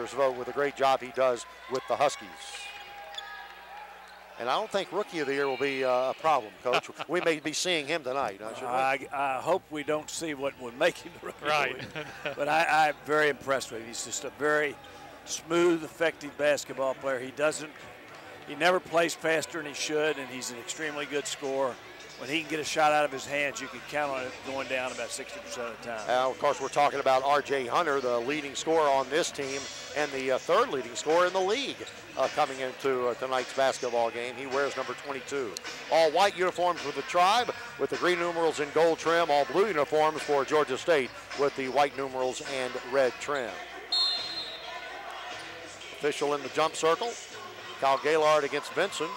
player's vote with the great job he does with the Huskies. And I don't think Rookie of the Year will be a problem, Coach. We may be seeing him tonight, shouldn't we? I hope we don't see what would make him the Rookie right. of the Year. But I'm very impressed with him. He's just a very smooth, effective basketball player. He never plays faster than he should, and he's an extremely good scorer. When he can get a shot out of his hands, you can count on it going down about 60% of the time. Now, of course, we're talking about R.J. Hunter, the leading scorer on this team and the third leading scorer in the league coming into tonight's basketball game. He wears number 22. All white uniforms with the Tribe with the green numerals in gold trim. All blue uniforms for Georgia State with the white numerals and red trim. Official in the jump circle. Kyle Gaylord against Vincent.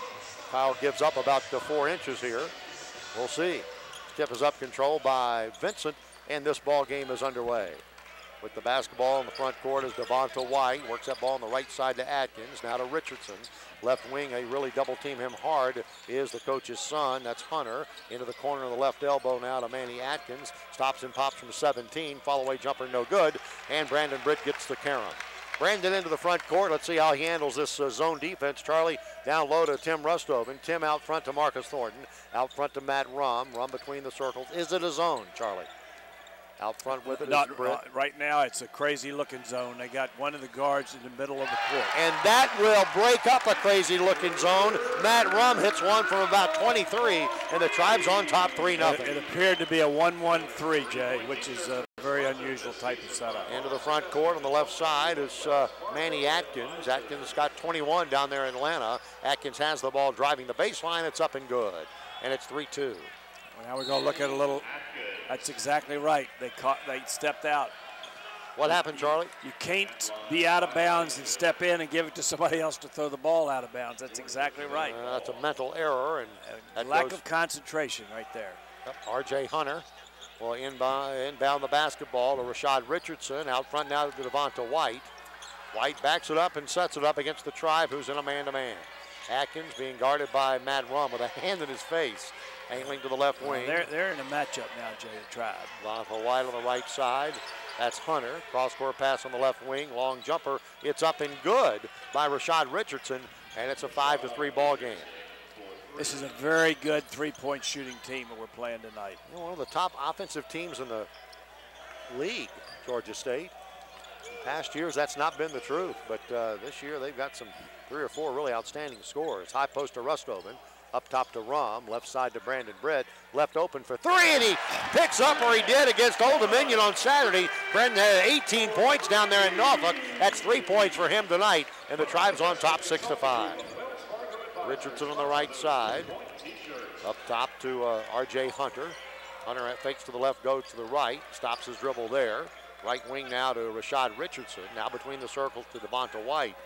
Kyle gives up about 4 inches here. We'll see. Tip is up, controlled by Vincent, and this ball game is underway. With the basketball in the front court is Devonta White. Works that ball on the right side to Atkins. Now to Richardson. Left wing, they really double team him hard, is the coach's son. That's Hunter. Into the corner of the left elbow now to Manny Atkins. Stops and pops from 17. Fall away jumper, no good. And Brandon Britt gets the carom. Brandon into the front court. Let's see how he handles this zone defense. Charlie down low to Tim Rustoven. Tim out front to Marcus Thornton. Out front to Matt Rum. Rum between the circles. Is it a zone, Charlie? Out front with it is Britt. Right now, it's a crazy-looking zone. They got one of the guards in the middle of the court. And that will break up a crazy-looking zone. Matt Rum hits one from about 23, and the Tribe's on top 3-0. It appeared to be a 1-1-3, Jay, which is a very unusual type of setup. Into the front court on the left side is Manny Atkins. Atkins got 21 down there in Atlanta. Atkins has the ball driving the baseline. It's up and good. And it's 3-2. Well, now we're going to look at a little. That's exactly right. They stepped out. What happened, Charlie? You can't be out of bounds and step in and give it to somebody else to throw the ball out of bounds. That's exactly right. That's a mental error. And lack of concentration right there. R.J. Hunter will inbound the basketball to Rashad Richardson. Out front now to Devonta White. White backs it up and sets it up against the Tribe, who's in a man-to-man. Atkins being guarded by Matt Rum with a hand in his face. Angling to the left wing. They're in a matchup now, Jay, the Tribe. Devonta White on the right side. That's Hunter. Cross-court pass on the left wing. Long jumper. It's up and good by Rashad Richardson, and it's a 5-3 ball game. This is a very good three-point shooting team that we're playing tonight. One of the top offensive teams in the league, Georgia State. In past years, that's not been the truth, but this year they've got some 3 or 4 really outstanding scores. High post to Rustoven. Up top to Rum, left side to Brandon Britt, left open for 3, and he picks up where he did against Old Dominion on Saturday. Brandon had 18 points down there in Norfolk. That's 3 points for him tonight, and the Tribe's on top 6-5. Richardson on the right side, up top to R.J. Hunter. Hunter fakes to the left, goes to the right, stops his dribble there. Right wing now to Rashad Richardson, now between the circles to Devonta White.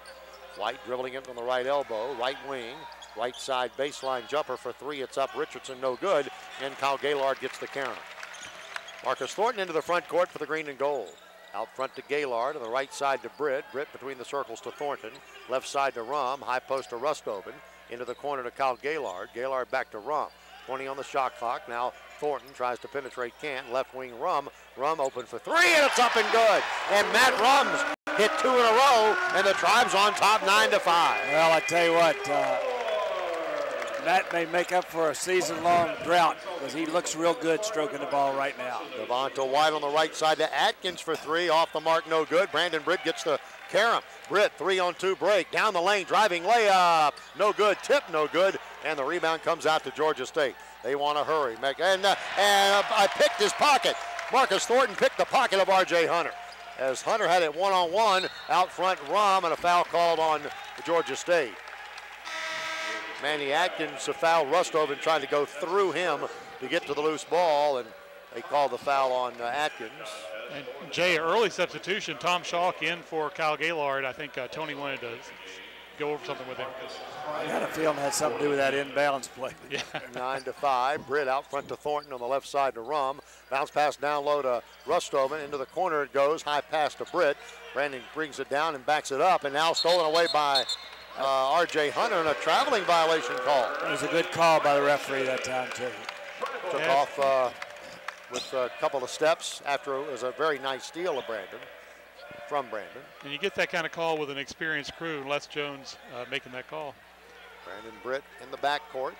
White dribbling it on the right elbow, right wing. Right side baseline jumper for 3. It's up. Richardson no good. And Kyle Gaylord gets the carom. Marcus Thornton into the front court for the green and gold. Out front to Gaylord. On the right side to Britt. Britt between the circles to Thornton. Left side to Rum. High post to Rustoven. Into the corner to Kyle Gaylord. Gaylord back to Rum. 20 on the shot clock. Now Thornton tries to penetrate. Can't. Left wing Rum. Rum open for 3. And it's up and good. And Matt Rum's hit 2 in a row. And the Tribe's on top 9-5. Well, I tell you what. That may make up for a season-long drought because he looks real good stroking the ball right now. Devonta White on the right side to Atkins for 3. Off the mark, no good. Brandon Britt gets the carom. Britt, 3-on-2 break. Down the lane, driving layup. No good. Tip, no good. And the rebound comes out to Georgia State. They want to hurry. And I picked his pocket. Marcus Thornton picked the pocket of R.J. Hunter. As Hunter had it one-on-one, out front Rum, and a foul called on Georgia State. Manny Atkins fouled Rustoven, trying to go through him to get to the loose ball, and they called the foul on Atkins. And Jay, early substitution, Tom Schalk in for Kyle Gaylord. I think Tony wanted to go over something with him. I got a feeling it had something to do with that inbounds play. Yeah. 9-5. Britt out front to Thornton on the left side to Rum. Bounce pass down low to Rustoven. Into the corner it goes. High pass to Britt. Brandon brings it down and backs it up, and now stolen away by R.J. Hunter, and a traveling violation call. It was a good call by the referee that time, too. Took off with a couple of steps after it was a very nice steal of Brandon. from Brandon. And you get that kind of call with an experienced crew, and Les Jones making that call. Brandon Britt in the backcourt.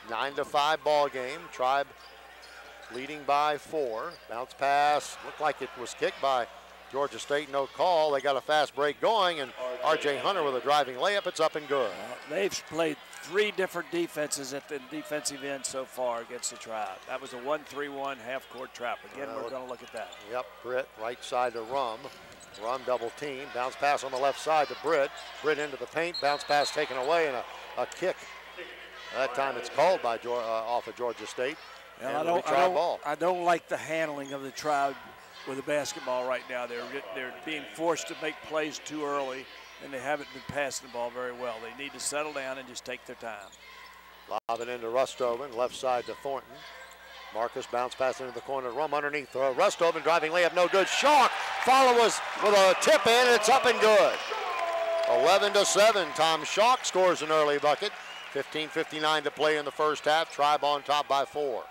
9-5 ball game. Tribe leading by 4. Bounce pass. Looked like it was kicked by Georgia State. No call. They got a fast break going, and R.J. Hunter with a driving layup. It's up and good. They've played 3 different defenses at the defensive end so far against the Tribe. That was a 1-3-1 half-court trap. Again, we're going to look at that. Yep, Britt right side to Rum. Rum double team. Bounce pass on the left side to Britt. Britt into the paint. Bounce pass taken away, and a kick. That time it's called by off of Georgia State. And I don't like the handling of the Tribe with the basketball right now. They're being forced to make plays too early, and they haven't been passing the ball very well. They need to settle down and just take their time. Lob it into Rustoven, left side to Thornton. Marcus bounce pass into the corner. Rum underneath. Rustoven driving layup, no good. Schalk follows with a tip in. It's up and good. 11-7. Tom Schalk scores an early bucket. 15:59 to play in the first half. Tribe on top by 4.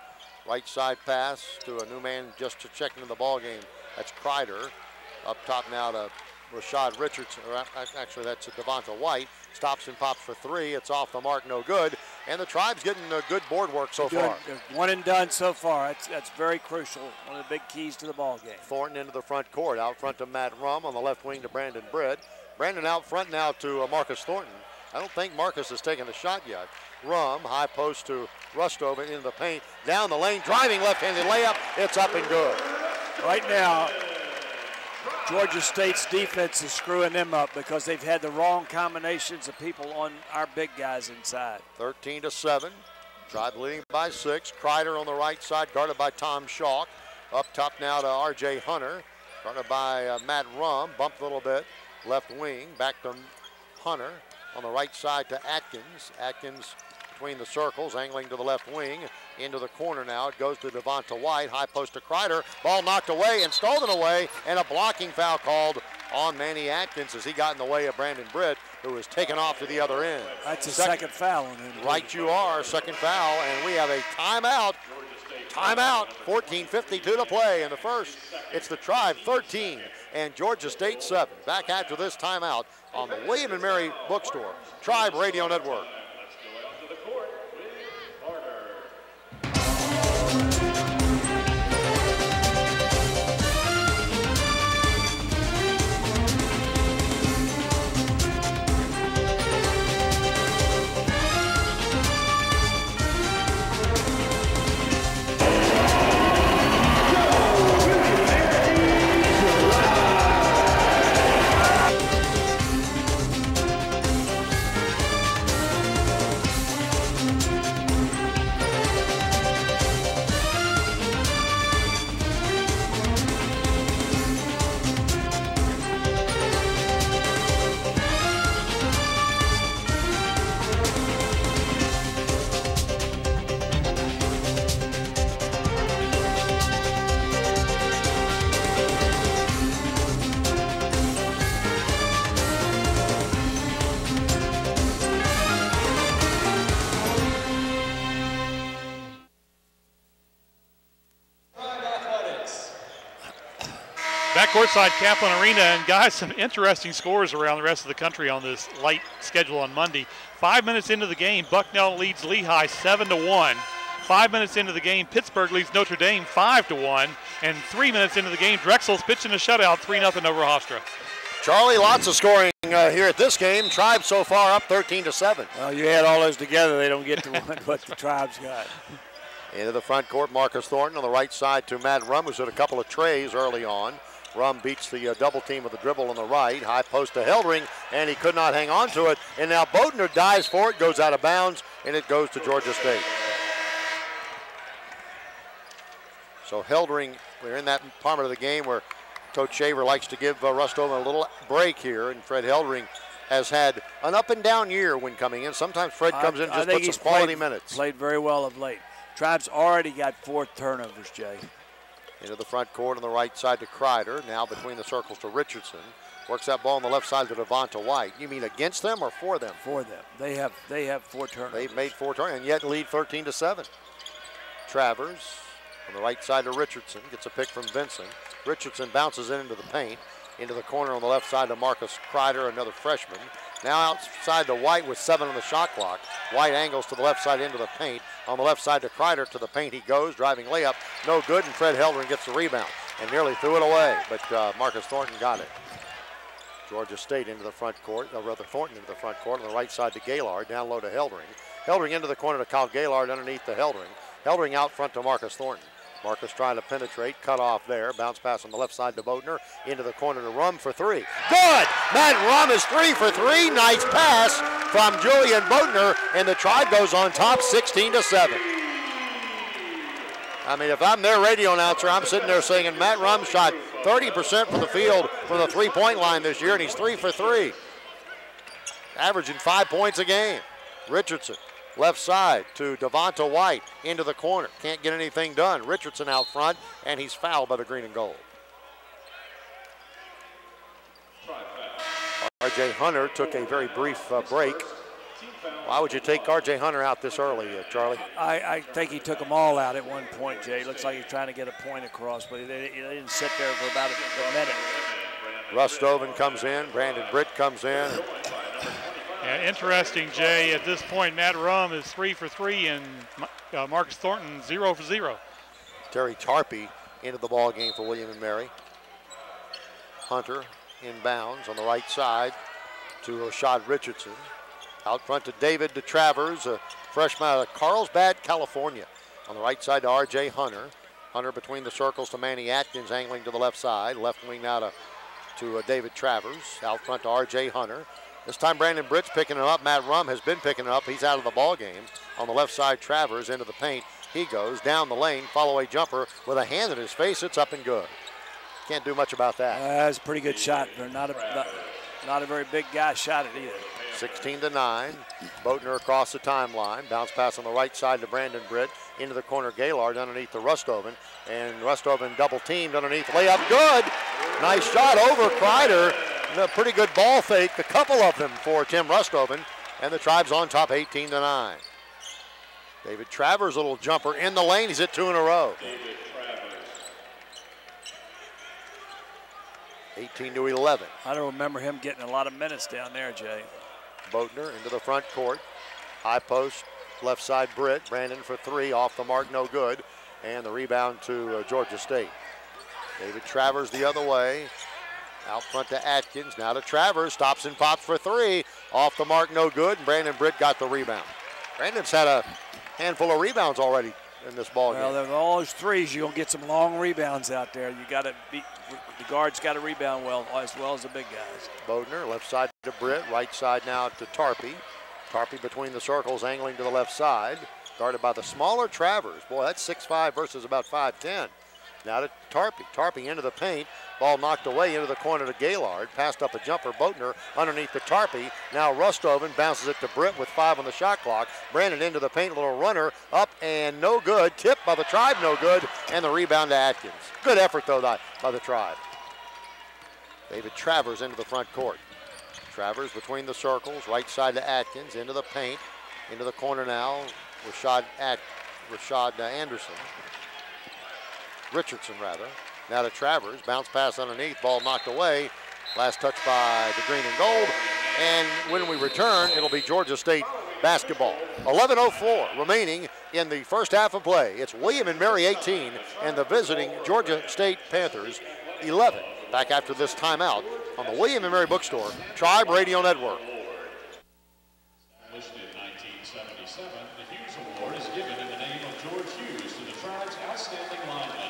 Right side pass to a new man just to check into the ball game. That's Kreider. Up top now to Rashad Richardson. Actually, that's Devonta White. Stops and pops for 3. It's off the mark, no good. And the Tribe's getting a good board work so far. One and done so far. That's very crucial. One of the big keys to the ball game. Thornton into the front court. Out front to Matt Rum. On the left wing to Brandon Britt. Brandon out front now to Marcus Thornton. I don't think Marcus has taken a shot yet. Rum, high post to Rustoven into the paint. Down the lane, driving left-handed layup. It's up and good. Right now, Georgia State's defense is screwing them up because they've had the wrong combinations of people on our big guys inside. 13-7. Tribe leading by 6. Kreider on the right side, guarded by Tom Schalk. Up top now to R.J. Hunter, guarded by Matt Rum. Bumped a little bit. Left wing, back to Hunter. On the right side to Atkins. Atkins between the circles, angling to the left wing. Into the corner now. It goes to Devonta White. High post to Kreider. Ball knocked away and stolen away. And a blocking foul called on Manny Atkins as he got in the way of Brandon Britt, who was taken off to the other end. That's a second foul on him. Right you are. Second foul. And we have a timeout. Timeout. 14:52 to play in the first. It's the Tribe 13 and Georgia State 7. Back after this timeout on the William & Mary Bookstore Tribe Radio Network. Courtside Kaplan Arena, and guys, some interesting scores around the rest of the country on this light schedule on Monday. 5 minutes into the game, Bucknell leads Lehigh 7-1. 5 minutes into the game, Pittsburgh leads Notre Dame 5-1. And 3 minutes into the game, Drexel's pitching a shutout 3-0 over Hofstra. Charlie, lots of scoring here at this game. Tribe so far up 13-7. Well, you add all those together, they don't get to what the Tribe's got. Into the front court, Marcus Thornton on the right side to Matt Rum, who's hit a couple of trays early on. Rum beats the double team with a dribble on the right. High post to Heldring, and he could not hang on to it. And now Bodner dives for it, goes out of bounds, and it goes to Georgia State. So Heldring, we're in that part of the game where Coach Shaver likes to give Rustover a little break here, and Fred Heldring has had an up and down year when coming in. Sometimes Fred comes in and just puts some quality minutes. Played very well of late. Tribe's already got 4 turnovers, Jay. Into the front court on the right side to Kreider. Now between the circles to Richardson. Works that ball on the left side to Devonta White. You mean against them or for them? For them. They have 4 turnovers. They've made 4 turnovers and yet lead 13-7. Travers on the right side to Richardson. Gets a pick from Vincent. Richardson bounces into the paint. into the corner on the left side to Marcus Kreider, another freshman. Now outside to White with 7 on the shot clock. White angles to the left side into the paint. On the left side to Kreider, to the paint he goes, driving layup, no good, and Fred Heldring gets the rebound and nearly threw it away, but Marcus Thornton got it. Georgia State into the front court, or rather Thornton into the front court. On the right side to Gaylord, down low to Heldring. Heldring into the corner to Kyle Gaylord underneath to Heldring. Heldring out front to Marcus Thornton. Marcus trying to penetrate, cut off there. Bounce pass on the left side to Bodner. Into the corner to Rum for 3. Good! Matt Rum is 3 for 3. Nice pass from Julian Bodner, and the Tribe goes on top 16-7. I mean, if I'm their radio announcer, I'm sitting there saying Matt Rum shot 30% from the field from the three-point line this year, and he's 3 for 3. Averaging 5 points a game. Richardson, left side to Devonta White, into the corner. Can't get anything done. Richardson out front, and he's fouled by the green and gold. R.J. Hunter took a very brief break. Why would you take R.J. Hunter out this early, Charlie? I think he took them all out at one point, Jay. Looks like he's trying to get a point across, but they didn't sit there for about a minute. Russ Stoven comes in. Brandon Britt comes in. Yeah, interesting, Jay. At this point, Matt Rum is 3 for 3, and Marcus Thornton 0 for 0. Terry Tarpey into the ball game for William and Mary. Hunter inbounds on the right side to Rashad Richardson. Out front to David DeTravers, a freshman out of Carlsbad, California. On the right side to R.J. Hunter. Hunter between the circles to Manny Atkins, angling to the left side. Left wing now to David Travers. Out front to R.J. Hunter. This time Brandon Britt's picking it up. Matt Rum has been picking it up. He's out of the ball game. On the left side, Travers into the paint. He goes down the lane, follow-away jumper with a hand in his face. It's up and good. Can't do much about that. That's a pretty good shot. Not a very big guy shot it either. 16-9. Bodner across the timeline. Bounce pass on the right side to Brandon Britt. Into the corner, Gaylord underneath to Rustoven. And Rustoven double teamed underneath. Layup good. Nice shot over Kreider. A pretty good ball fake, a couple of them for Tim Rustoven. And the Tribe's on top 18-9. David Travers, little jumper in the lane. He's hit 2 in a row. 18-11. I don't remember him getting a lot of minutes down there, Jay. Bodner into the front court. High post, left side Britt. Brandon for 3, off the mark, no good. And the rebound to Georgia State. David Travers the other way. Out front to Atkins, now to Travers. Stops and pops for 3. Off the mark, no good. And Brandon Britt got the rebound. Brandon's had a handful of rebounds already in this ball game. Well, with all those threes, you're going to get some long rebounds out there. You got to beat, the guards got to rebound well as the big guys. Bodner, left side to Britt, right side now to Tarpey. Tarpey between the circles, angling to the left side. Guarded by the smaller Travers. Boy, that's 6'5" versus about 5'10". Now to Tarpey. Tarpey into the paint. Ball knocked away into the corner to Gaylord. Passed up a jumper. Bodner underneath the Tarpey. Now Rustoven bounces it to Britt with 5 on the shot clock. Brandon into the paint. Little runner up and no good. Tipped by the Tribe, no good. And the rebound to Atkins. Good effort, though, by the Tribe. David Travers into the front court. Travers between the circles. Right side to Atkins. Into the paint. Into the corner now. Rashad Anderson. Richardson, rather. Now to Travers. Bounce pass underneath. Ball knocked away. Last touch by the green and gold. And when we return, it'll be Georgia State basketball. 11:04 remaining in the first half of play. It's William and Mary 18 and the visiting Georgia State Panthers 11. Back after this timeout on the William and Mary Bookstore Tribe Radio Network. Listed in 1977, the Hughes Award is given in the name of George Hughes to the Tribe's outstanding lineman.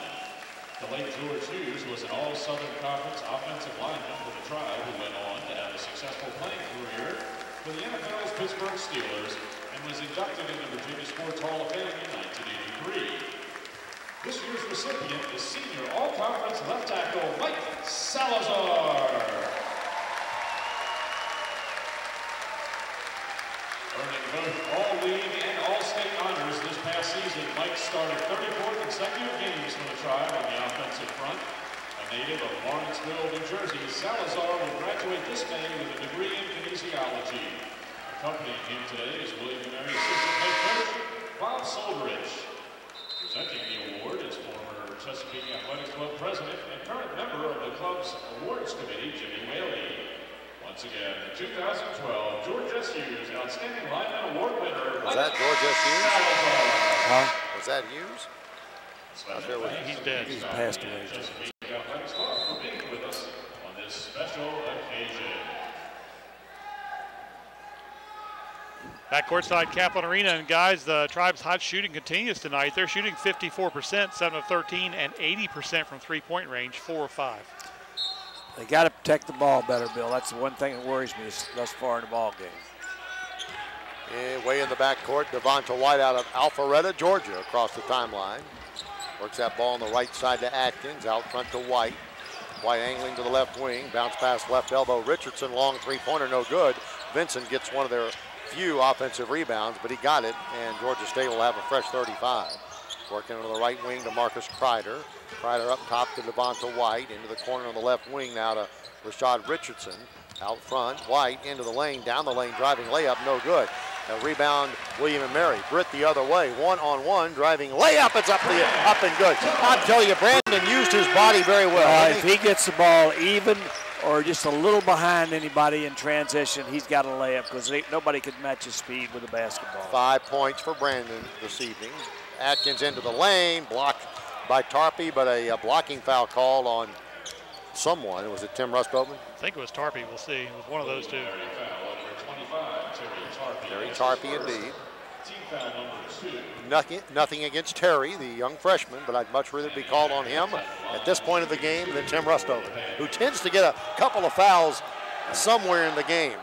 The late George Hughes was an all-Southern Conference offensive lineman for the Tribe who went on to have a successful playing career with the NFL's Pittsburgh Steelers and was inducted into the Virginia Sports Hall of Fame in 1983. This year's recipient is senior all-conference left tackle Mike Salazar. Earning both All-League and All-State honors this past season, Mike started 34 consecutive games for the Tribe on the offensive front. A native of Lawrenceville, New Jersey, Salazar will graduate this May with a degree in kinesiology. Accompanying him today is William & Mary assistant head coach Bob Soldridge. Presenting the award is former Chesapeake Athletic Club president and current member of the club's awards committee, Jimmy Whaley. Once again, the 2012 George S. Hughes Outstanding Lineman Award winner. Was that George S. Hughes? Huh? Was that Hughes? Out there with He's dead. He's passed away. Chesapeake Athletic Club for being with us on this special occasion. Back courtside Kaplan Arena, and guys, the Tribe's hot shooting continues tonight. They're shooting 54%, 7 of 13, and 80% from three-point range, 4 of 5. They got to protect the ball better, Bill. That's the one thing that worries me thus far in the ball game. And way in the backcourt, Devonta White out of Alpharetta, Georgia, across the timeline. Works that ball on the right side to Atkins, out front to White. White angling to the left wing, bounce pass left elbow. Richardson, long three-pointer, no good. Vincent gets one of their few offensive rebounds, but he got it, and Georgia State will have a fresh 35. Working on the right wing to Marcus Kreider. Kreider up top to Devonta White, into the corner on the left wing now to Rashad Richardson. Out front, White into the lane, down the lane, driving layup, no good. A rebound, William and Mary. Britt the other way, one-on-one, driving layup, it's up and good. I'll tell you, Brandon used his body very well. If he gets the ball even or just a little behind anybody in transition, he's got a layup because nobody could match his speed with a basketball. 5 points for Brandon this evening. Atkins into the lane, blocked by Tarpey, but a blocking foul called on someone. Was it Tim Rustoven? I think it was Tarpey. We'll see. It was one of those two. Terry Tarpey indeed. Nothing against Terry, the young freshman, but I'd much rather be called on him at this point of the game than Tim Rustover, who tends to get a couple of fouls somewhere in the game.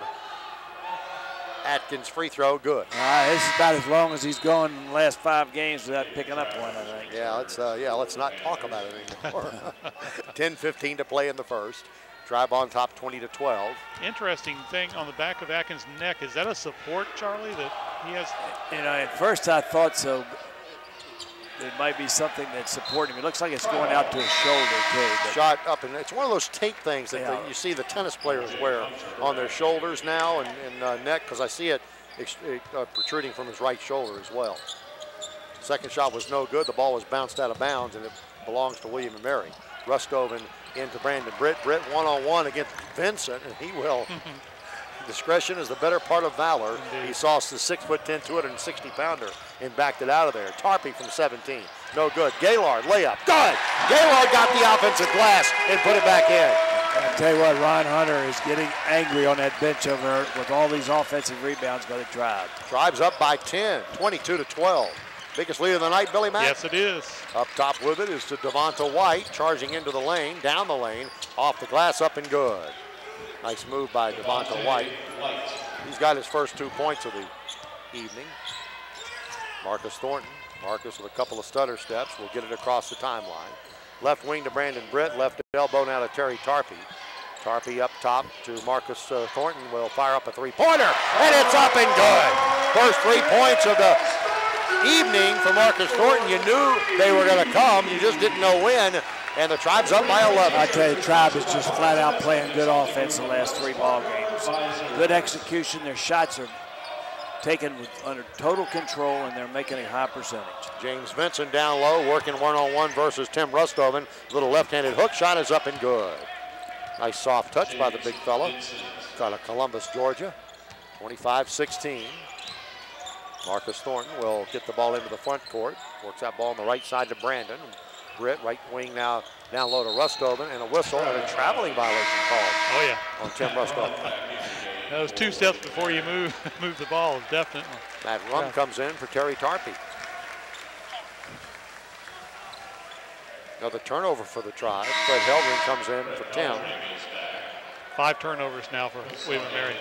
Atkins free throw, good. This is about as long as he's gone in the last 5 games without picking up one, I think. Yeah, let's not talk about it anymore. 10-15 to play in the first. Tribe on top 20-12. Interesting thing on the back of Atkins' neck. Is that a support, Charlie, that he has? You know, at first I thought so. It might be something that's supporting him. It looks like it's going out to his shoulder, too. Shot up, and it's one of those tape things that you see the tennis players wear on their shoulders now and neck, because I see it protruding from his right shoulder as well. Second shot was no good. The ball was bounced out of bounds, and it belongs to William and Mary. Rustoven into Brandon Britt. Britt one-on-one against Vincent, and he will. Discretion is the better part of valor. Indeed. He saw the 6'10", 260-pounder and backed it out of there. Tarpey from 17, no good. Gaylord layup, good. Gaylord got the offensive glass and put it back in. I tell you what, Ron Hunter is getting angry on that bench over there with all these offensive rebounds by the Tribe. Tribe's up by 10, 22-12. Biggest lead of the night, Billy Mack? Yes, it is. Up top with it is to Devonta White, charging into the lane, down the lane, off the glass, up and good. Nice move by Devonta White. He's got his first 2 points of the evening. Marcus Thornton. Marcus with a couple of stutter steps will get it across the timeline. Left wing to Brandon Britt, left elbow now to Terry Tarpey. Tarpey up top to Marcus Thornton will fire up a three-pointer, and it's up and good. First 3 points of the evening for Marcus Thornton. You knew they were going to come, you just didn't know when, and the Tribe's up by 11. I tell you, the Tribe is just flat out playing good offense the last 3 ball games. Good execution. Their shots are taken under total control, and they're making a high percentage. James Vincent down low, working one-on-one versus Tim Rustoven. Little left-handed hook shot is up and good. Nice soft touch by the big fella. Out of Columbus, Georgia. 25-16. Marcus Thornton will get the ball into the front court. Works that ball on the right side to Brandon. Britt, right wing now down low to Rustoven, and a whistle and a traveling violation called. Oh, yeah. On Tim Rustoven. Those 2 steps before you move the ball, definitely. Matt Rum comes in for Terry Tarpey. Another turnover for the Tribe. Fred Heldren comes in for Tim. 5 turnovers now for William and Mary.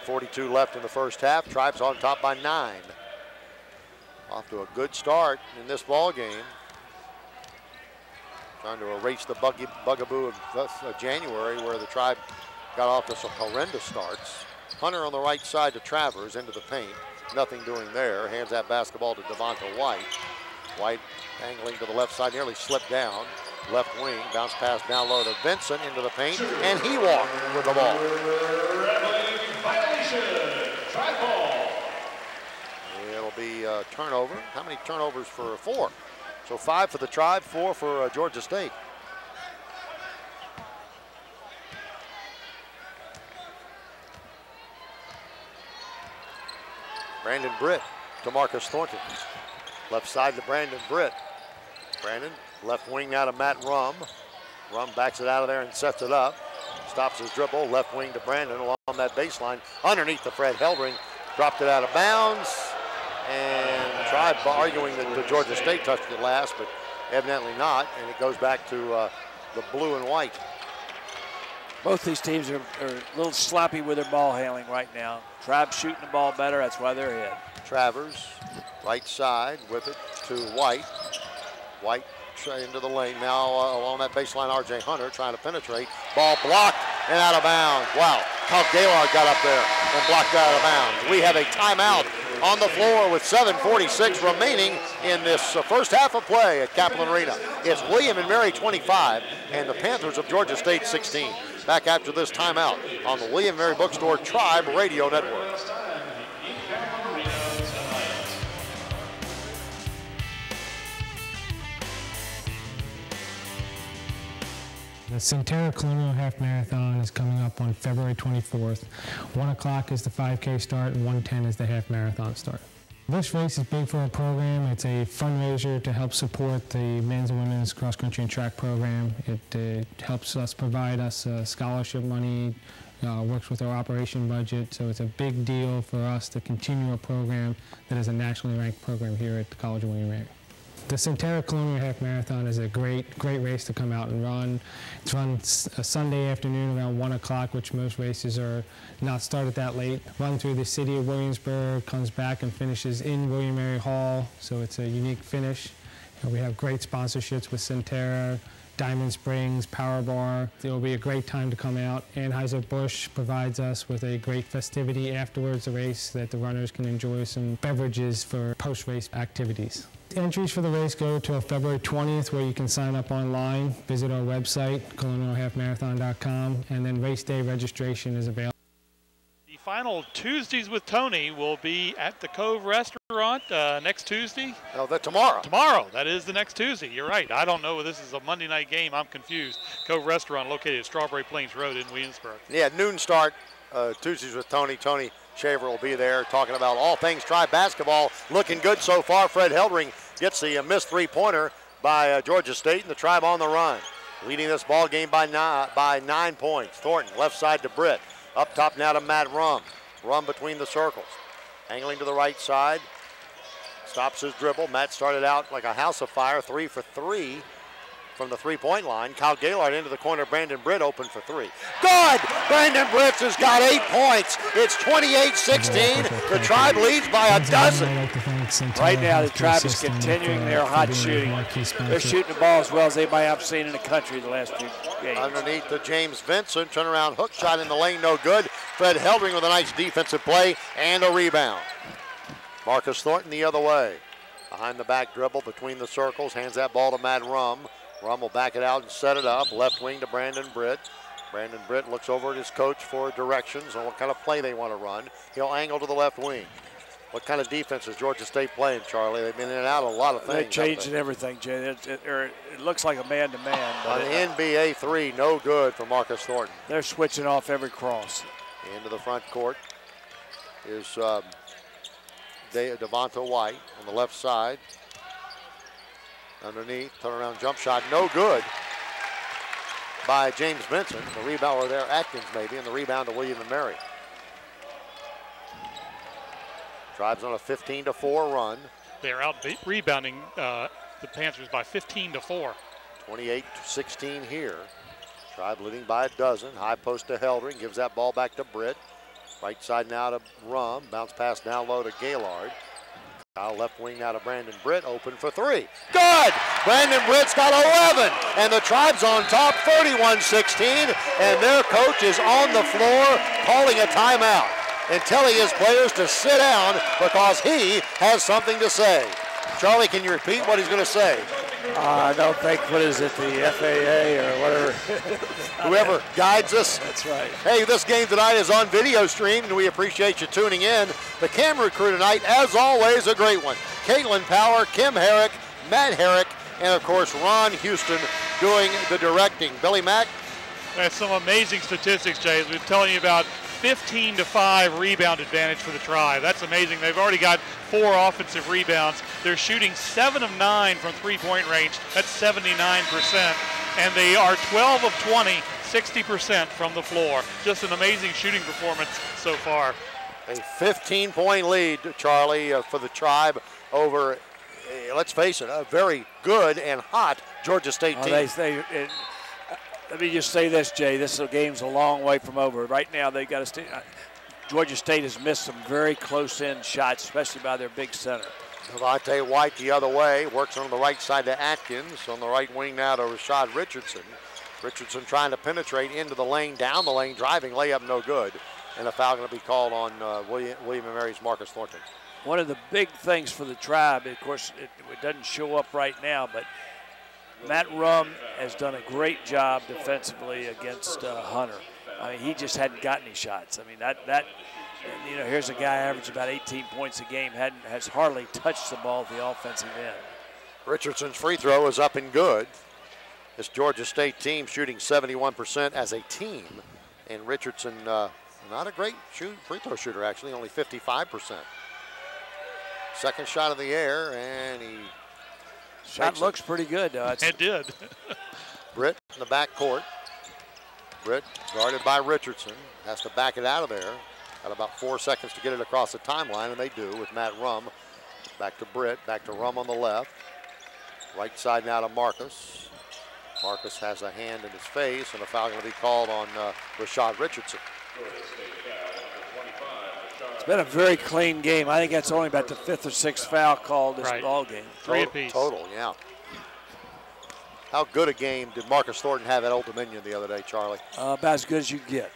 8:42 left in the first half. Tribe's on top by 9. Off to a good start in this ball game. Trying to erase the bugaboo of January, where the Tribe got off to some horrendous starts. Hunter on the right side to Travers into the paint. Nothing doing there. Hands that basketball to Devonta White. White angling to the left side, nearly slipped down. Left wing, bounce pass down low to Vincent into the paint, and he walked with the ball. Tribe ball. It'll be a turnover. How many turnovers for 4? So 5 for the Tribe, 4 for Georgia State. Brandon Britt to Marcus Thornton. Left side to Brandon Britt. Brandon, left wing now to Matt Rum. Rum backs it out of there and sets it up. Stops his dribble, left wing to Brandon along that baseline. Underneath the Fred Heldring. Dropped it out of bounds. And the Tribe arguing that the Georgia State touched it last, but evidently not. And it goes back to the blue and white. Both these teams are a little sloppy with their ball handling right now. Tribe shooting the ball better, that's why they're ahead. Travers, right side with it to White. White into the lane now along that baseline. R.J. Hunter trying to penetrate. Ball blocked and out of bounds. Wow, Kyle Gaylord got up there and blocked out of bounds. We have a timeout on the floor with 7:46 remaining in this first half of play at Kaplan Arena. It's William and Mary 25 and the Panthers of Georgia State 16. Back after this timeout on the William and Mary Bookstore Tribe Radio Network. The Centerra Colonial Half Marathon is coming up on February 24th. 1 o'clock is the 5K start and 1:10 is the half marathon start. This race is big for our program. It's a fundraiser to help support the men's and women's cross country and track program. It helps us provide us scholarship money, works with our operation budget, so it's a big deal for us to continue a program that is a nationally ranked program here at the College of William and Mary. The Centerra Colonial Half Marathon is a great race to come out and run. It's run a Sunday afternoon around 1 o'clock, which most races are not started that late. Run through the city of Williamsburg, comes back and finishes in William and Mary Hall, so it's a unique finish. We have great sponsorships with Centerra, Diamond Springs, Power Bar. It will be a great time to come out. Anheuser-Busch provides us with a great festivity afterwards the race that the runners can enjoy some beverages for post-race activities. Entries for the race go till February 20th, where you can sign up online, visit our website, colonialhalfmarathon.com, and then race day registration is available. The final Tuesdays with Tony will be at the Cove Restaurant next Tuesday. No, tomorrow. Tomorrow. That is the next Tuesday. You're right. I don't know if this is a Monday night game. I'm confused. Cove Restaurant located at Strawberry Plains Road in Williamsburg. Yeah, noon start, Tuesdays with Tony. Tony Shaver will be there talking about all things Tribe basketball. Looking good so far. Fred Heldring gets the missed three-pointer by Georgia State, and the Tribe on the run. Leading this ball game by 9 points. Thornton, left side to Britt. Up top now to Matt Rum. Rum between the circles. Angling to the right side. Stops his dribble. Matt started out like a house of fire, 3 for 3 from the three-point line. Kyle Gaylord into the corner. Brandon Britt open for 3. Good! Brandon Britt has got 8 points. It's 28-16. The Tribe leads by a dozen. Right now, the Tribe is continuing their hot shooting. They're shooting the ball as well as anybody I've seen in the country the last few games. Underneath to James Vincent. Turnaround hook shot in the lane, no good. Fred Heldring with a nice defensive play and a rebound. Marcus Thornton the other way. Behind the back dribble between the circles. Hands that ball to Matt Rum. Rum will back it out and set it up. Left wing to Brandon Britt. Brandon Britt looks over at his coach for directions on what kind of play they want to run. He'll angle to the left wing. What kind of defense is Georgia State playing, Charlie? They've been in and out of a lot of things. They're changing everything, Jay. It looks like a man-to-man. On NBA 3, no good for Marcus Thornton. They're switching off every cross. Into the front court is Devonta White on the left side. Underneath, turnaround jump shot, no good by James Vincent. The rebound or there, Atkins maybe, and the rebound to William and Mary. Tribe's on a 15-4 run. They're out rebounding the Panthers by 15-4. 28-16 here. Tribe leading by a dozen. High post to Heldring, gives that ball back to Britt. Right side now to Rum. Bounce pass down low to Gaylord. Left wing now to Brandon Britt, open for 3. Good! Brandon Britt's got 11, and the Tribe's on top, 31-16, and their coach is on the floor calling a timeout and telling his players to sit down because he has something to say. Charlie, can you repeat what he's going to say? I don't think, what is it, the FAA or whatever. Whoever guides us. That's right. Hey, this game tonight is on video stream, and we appreciate you tuning in. The camera crew tonight, as always, a great one. Caitlin Power, Kim Herrick, Matt Herrick, and of course Ron Houston doing the directing. Billy Mack. That's some amazing statistics, Jay. We've been telling you about 15-5 rebound advantage for the Tribe. That's amazing. They've already got 4 offensive rebounds. They're shooting 7 of 9 from three-point range. That's 79%. And they are 12 of 20, 60% from the floor. Just an amazing shooting performance so far. A 15-point lead, Charlie, for the Tribe over, let's face it, a very good and hot Georgia State team. Let me just say this, Jay. This game's a long way from over. Right now, they got to stay. Georgia State has missed some very close-in shots, especially by their big center. Devontae White the other way, works on the right side to Atkins. On the right wing now to Rashad Richardson. Richardson trying to penetrate into the lane, down the lane, driving layup, no good. And a foul going to be called on William & Mary's Marcus Thornton. One of the big things for the Tribe, of course, it doesn't show up right now, but Matt Rum has done a great job defensively against Hunter. I mean, he just hadn't got any shots. I mean, here's a guy averaged about 18 points a game, has hardly touched the ball at the offensive end. Richardson's free throw is up and good. This Georgia State team shooting 71% as a team, and Richardson not a great free throw shooter, actually, only 55%. Second shot of the air, and he shot looks pretty good. It did. Britt in the back court. Britt guarded by Richardson, has to back it out of there. Got about 4 seconds to get it across the timeline, and they do with Matt Rum. Back to Britt, back to Rum on the left. Right side now to Marcus. Marcus has a hand in his face, and a foul going to be called on Rashad Richardson. It's been a very clean game. I think that's only about the 5th or 6th foul called this ball game. 3 apiece. Total, yeah. How good a game did Marcus Thornton have at Old Dominion the other day, Charlie? About as good as you get.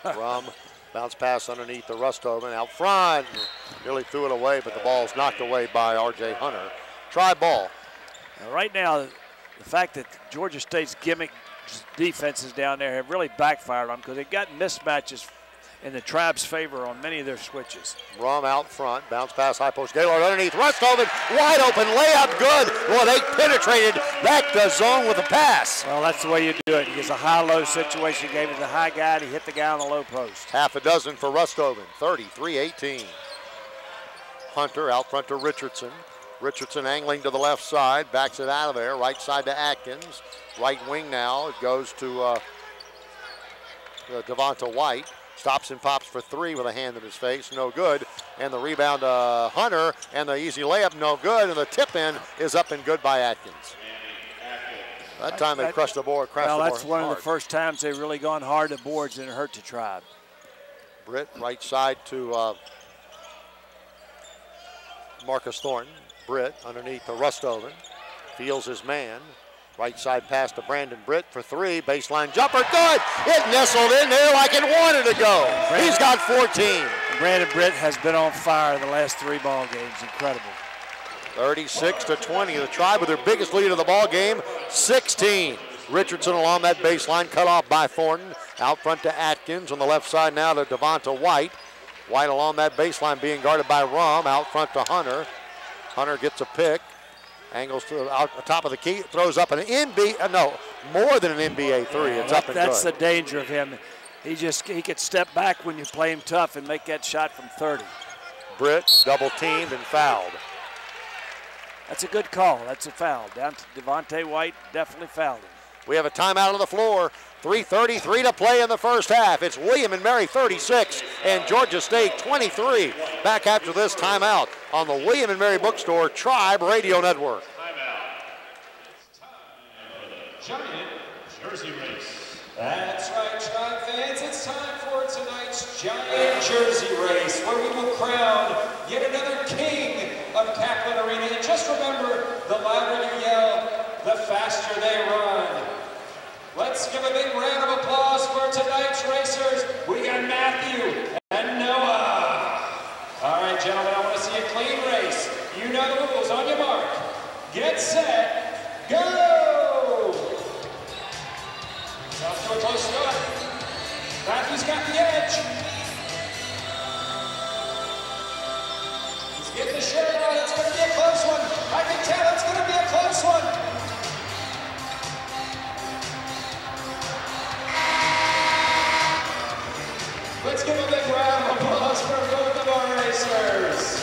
Rum, bounce pass underneath the Rustoven, out front. Nearly threw it away, but the ball's knocked away by R.J. Hunter. Try ball. Now, right now, the fact that Georgia State's gimmick defenses down there have really backfired on them because they got mismatches in the Tribe's favor on many of their switches. Rum out front, bounce pass, high post, Gaylord underneath, Rustoven, wide open, layup, good. Well, they penetrated back to zone with a pass. Well, that's the way you do it. He gets a high-low situation, gave it to the high guy, and he hit the guy on the low post. Half a dozen for Rustoven, 33-18. Hunter out front to Richardson. Richardson angling to the left side, backs it out of there, right side to Atkins. Right wing now, it goes to Devonta White. Stops and pops for 3 with a hand in his face, no good. And the rebound to Hunter, and the easy layup, no good. And the tip in is up and good by Atkins. That time they crushed the board, Well, that's one of the first times they've really gone hard to boards and hurt the Tribe. Britt, right side to Marcus Thornton. Britt underneath to Rustoven. Feels his man. Right side pass to Brandon Britt for 3. Baseline jumper, good! It nestled in there like it wanted to go. He's got 14. Brandon Britt has been on fire the last 3 ball games. Incredible. 36-20. The Tribe with their biggest lead of the ball game, 16. Richardson along that baseline, cut off by Thornton. Out front to Atkins. On the left side now to Devonta White. White along that baseline being guarded by Rum. Out front to Hunter. Hunter gets a pick. Angles to out the top of the key, throws up an more than an NBA 3. It's up and that's good. the danger of him. He could step back when you play him tough and make that shot from 30. Britt double teamed and fouled. That's a good call. That's a foul. Down to Devontae White, definitely fouled him. We have a timeout on the floor. 3:33 to play in the first half. It's William & Mary 36 and Georgia State 23. Back after this timeout on the William & Mary Bookstore Tribe Radio Network. It's time for the Giant Jersey Race. That's right, Tribe fans. It's time for tonight's Giant Jersey Race, where we will crown yet another king of Kaplan Arena. And just remember, the louder you yell, the faster they run. Let's give a big round of applause for tonight's racers. We got Matthew and Noah. All right, gentlemen, I want to see a clean race. You know the rules. On your mark, get set, go! It's off to a close start. Matthew's got the edge. He's getting the shirt on. It's going to be a close one. I can tell it's going to be a close one. Let's give a big round of applause for both of our racers.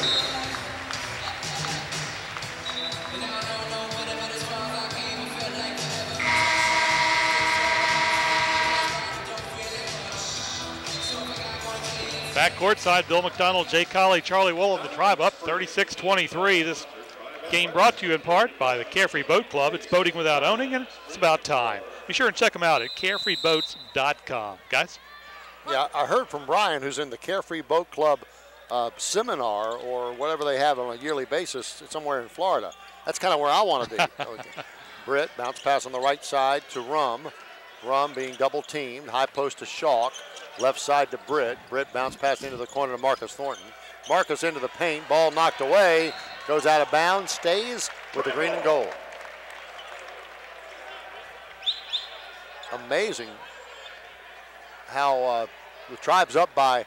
Back courtside, Bill McDonald, Jay Colley, Charlie Wool of the Tribe up 36-23. This game brought to you in part by the Carefree Boat Club. It's boating without owning, and it's about time. Be sure and check them out at carefreeboats.com. Guys? Yeah, I heard from Brian, who's in the Carefree Boat Club seminar or whatever they have on a yearly basis somewhere in Florida. That's kind of where I want to be. Britt, bounce pass on the right side to Rum. Rum being double teamed, high post to Schalk. Left side to Britt. Britt bounce pass into the corner to Marcus Thornton. Marcus into the paint, ball knocked away, goes out of bounds, stays with the green and gold. Amazing how the Tribe's up by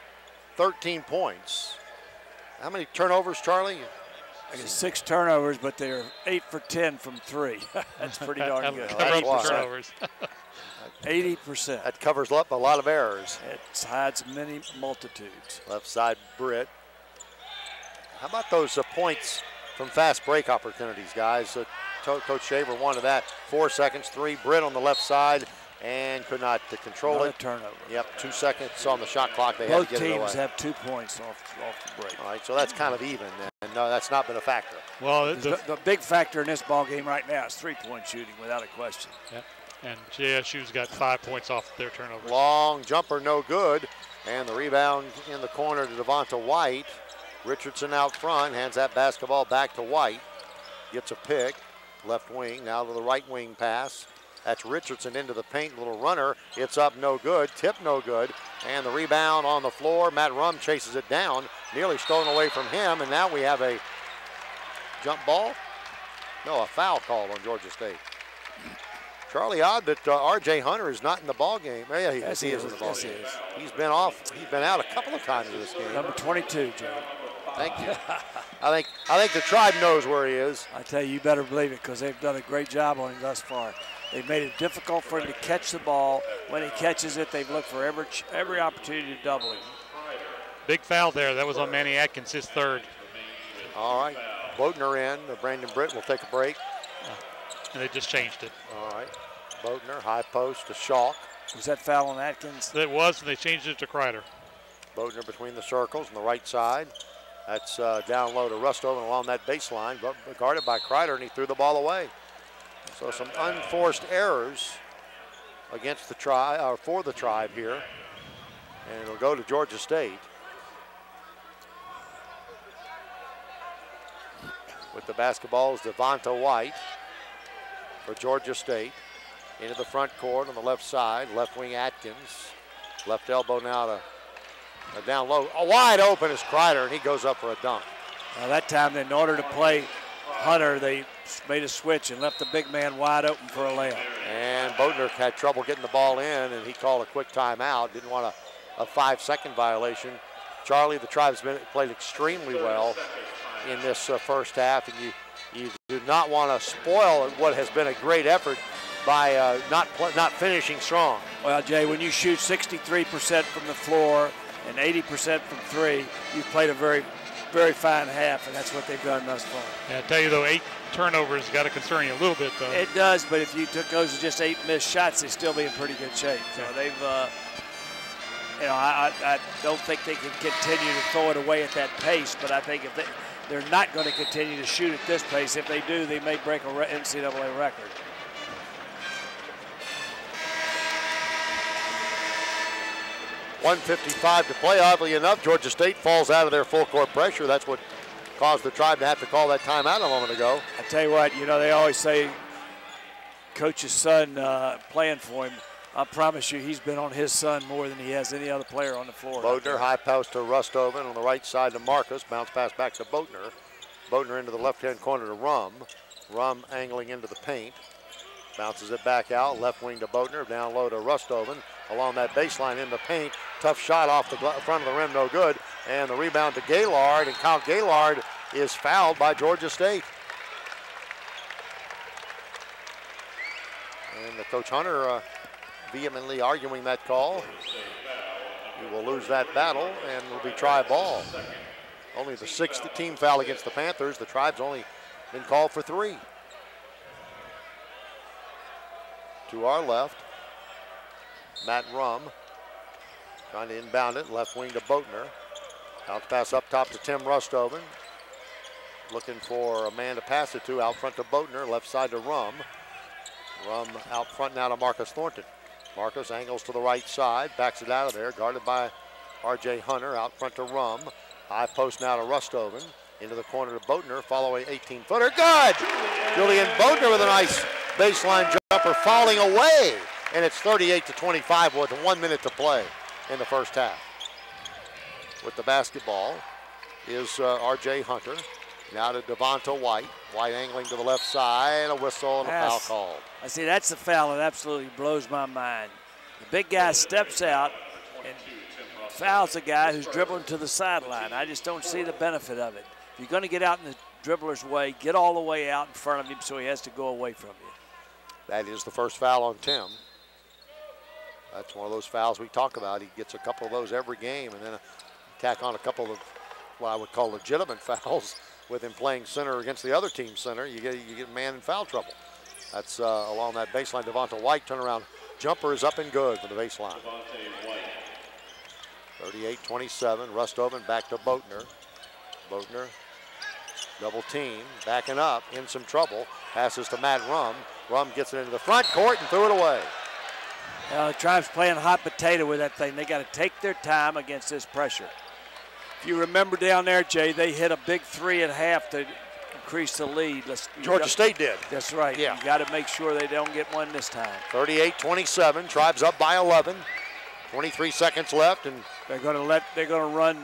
13 points. How many turnovers, Charlie? I guess 6 turnovers, but they're 8 for 10 from 3. That's pretty darn good. Cover up the turnovers. 80%. That covers up a lot of errors. It hides many multitudes. Left side, Britt. How about those points from fast break opportunities, guys? Coach Shaver wanted that. 4 seconds, 3. Britt on the left side and could not control Another it. turnover. Yep, 2 seconds on the shot clock. They Both had to get it away. teams have 2 points off the break. All right, so that's kind of even, and no, that's not been a factor. Well, the big factor in this ball game right now is 3-point shooting, without a question. Yep. And JSU's got 5 points off their turnover. Long jumper, no good. And the rebound in the corner to Devonta White. Richardson out front, hands that basketball back to White. Gets a pick, left wing, now to the right wing pass. That's Richardson into the paint, little runner. It's up, no good, tip, no good. And the rebound on the floor, Matt Rum chases it down, nearly stolen away from him. And now we have a jump ball? No, a foul called on Georgia State. Charlie, odd that R.J. Hunter is not in the ball game. Yeah, he is in the ball game. He's been off. He's been out a couple of times in this game. Number 22, Joe. Thank you. I think the Tribe knows where he is. I tell you, you better believe it, because they've done a great job on him thus far. They've made it difficult for him to catch the ball. When he catches it, they've looked for every opportunity to double him. Big foul there. That was on Manny Atkins, his 3rd. All right. Bodner in. Brandon Britt will take a break. And they just changed it. All right. Bodner, high post to Schalk. Was that foul on Atkins? It was, and they changed it to Kreider. Bodner between the circles on the right side. That's down low to Rustover along that baseline, but guarded by Kreider, and he threw the ball away. So some unforced errors against the Tribe, or for the Tribe here, and it'll go to Georgia State. With the basketball is Devonta White for Georgia State. Into the front court on the left side, left wing Atkins. Left elbow now to down low. Wide open is Kreider, and he goes up for a dunk. That time, in order to play Hunter, they made a switch and left the big man wide open for a layup. And Bodner had trouble getting the ball in, and he called a quick timeout. Didn't want a 5-second violation. Charlie, the Tribe's played extremely well in this first half, and you do not want to spoil what has been a great effort by not finishing strong. Well, Jay, when you shoot 63% from the floor and 80% from 3, you've played a very, very fine half, and that's what they've done thus far. Yeah, I tell you, though, 8 turnovers got to concern you a little bit, though. It does, but if you took those as just 8 missed shots, they'd still be in pretty good shape. So they've, I don't think they can continue to throw it away at that pace, but I think if they're not going to continue to shoot at this pace. If they do, they may break a NCAA record. .155 to play. Oddly enough, Georgia State falls out of their full court pressure. That's what caused the Tribe to have to call that timeout a moment ago. I tell you what, they always say coach's son playing for him. I promise you he's been on his son more than he has any other player on the floor. Bodner, high post to Rustoven on the right side to Marcus. Bounce pass back to Bodner. Bodner into the left-hand corner to Rum. Rum angling into the paint. Bounces it back out, left wing to Bodner, down low to Rustoven. Along that baseline in the paint. Tough shot off the front of the rim, no good. And the rebound to Gaylord, and Kyle Gaylord is fouled by Georgia State. And the Coach Hunter vehemently arguing that call. We will lose that battle and will be try ball. Only the 6th team foul against the Panthers. The Tribe's only been called for 3. To our left, Matt Rum trying to inbound it, left wing to Boatner. Out pass up top to Tim Rustoven. Looking for a man to pass it to, out front to Boatner, left side to Rum. Rum out front now to Marcus Thornton. Marcus angles to the right side, backs it out of there, guarded by R.J. Hunter, out front to Rum. High post now to Rustoven, into the corner to Boatner, following 18-footer, good! Julian Boatner with a nice baseline jumper, falling away, and it's 38-25 with 1 minute to play in the first half. With the basketball is R.J. Hunter. Now to Devonta White. White angling to the left side, a whistle and a foul called. I see, that's the foul that absolutely blows my mind. The big guy steps out and fouls a guy who's dribbling to the sideline. I just don't see the benefit of it. If you're going to get out in the dribbler's way, get all the way out in front of him so he has to go away from you. That is the first foul on Tim. That's one of those fouls we talk about. He gets a couple of those every game, and then tack on a couple of what I would call legitimate fouls with him playing center against the other team's center. You get a man in foul trouble. That's along that baseline. Devonta White turnaround jumper is up and good for the baseline. 38-27. Rustoven back to Boatner. Boatner double team, backing up, in some trouble. Passes to Matt Rum. Rum gets it into the front court and threw it away. The Tribe's playing hot potato with that thing. They got to take their time against this pressure. If you remember down there, Jay, they hit a big 3 at half to increase the lead. Georgia State did. That's right. Yeah. You got to make sure they don't get one this time. 38-27. Tribe's up by 11. 23 seconds left, and they're going to run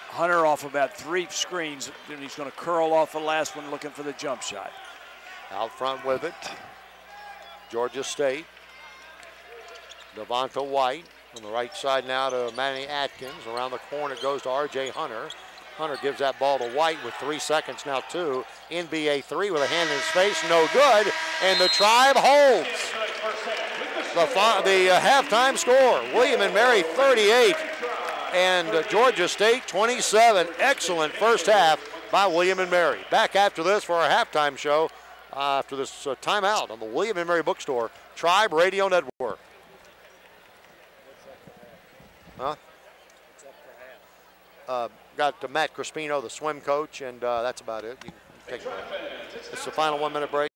Hunter off about 3 screens, and he's going to curl off the last one looking for the jump shot. Out front with it, Georgia State. Devonta White on the right side now to Manny Atkins. Around the corner goes to R.J. Hunter. Hunter gives that ball to White with 3 seconds now, 2. NBA 3 with a hand in his face, no good, and the Tribe holds. The halftime score, William and Mary 38 and Georgia State 27. Excellent first half by William and Mary. Back after this for our halftime show after this timeout on the William and Mary Bookstore Tribe Radio Network. Huh? Got Matt Crispino, the swim coach, and that's about it. You can take a break. It's the final 1 minute break.